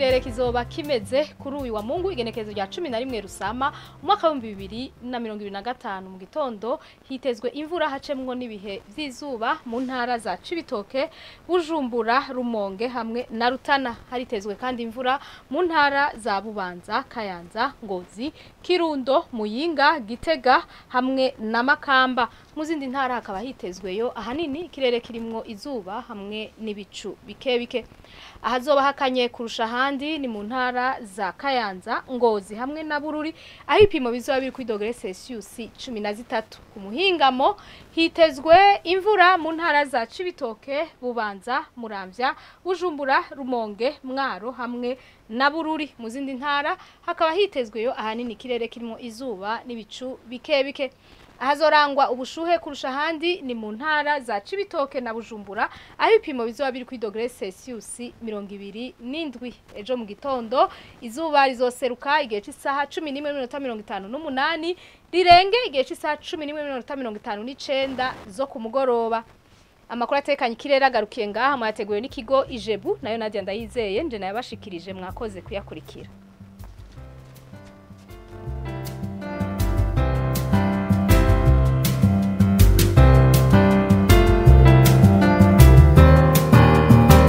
ikirere kizoba kimeze kuri uyu wa Mungu igenekerezo rya 11 Rusama umwaka wa 2025 mu gitondo hitezwe imvura hacemwo n'ibihe vy'izuba mu ntara za Cibitoke, Bujumbura, Rumonge hamwe na Rutana. Haritezwe kandi imvura mu ntara za Bubanza, Kayanza, Ngozi, Kirundo, Muyinga, Gitega hamwe na Makamba. Mu zindi ntara hakaba hitezweyo ahanini ikirere kirimwo izuba hamwe n'ibicu bike. Ahazoba hakanye kurusha handi ni mu ntara za Kayanza, Ngozi hamwe na Bururi, aho ipimo bizoba biri kuri dogere Celsius 13. Ku muhingamo hitezwe imvura mu ntara za Cibitoke, Bubanza, Muramvya, Bujumbura, Rumonge, Mwaro hamwe na Bururi. Mu zindi ntara hakaba hitezweyo ahanini ikirere kirimo izuba n'ibicu bike. Ahazorangwa ubushuhe kurusha handi ni mu ntara za Cibitoke na Bujumbura, aho ipimo bizoba biri kuri dogere Celsius 27. Ejo mu gitondo izuba rizoseruka igihe cy'isaha 11:58 rirenge igihe cy'isaha 11:59 zo ku mugoroba. Amakuru atekanye ikirere agarukiye ngaha mwateguwe n'ikigo Ijebu, nayo Nadia Ndayizeye nje nayabashikirije, mwakoze kuyakurikira.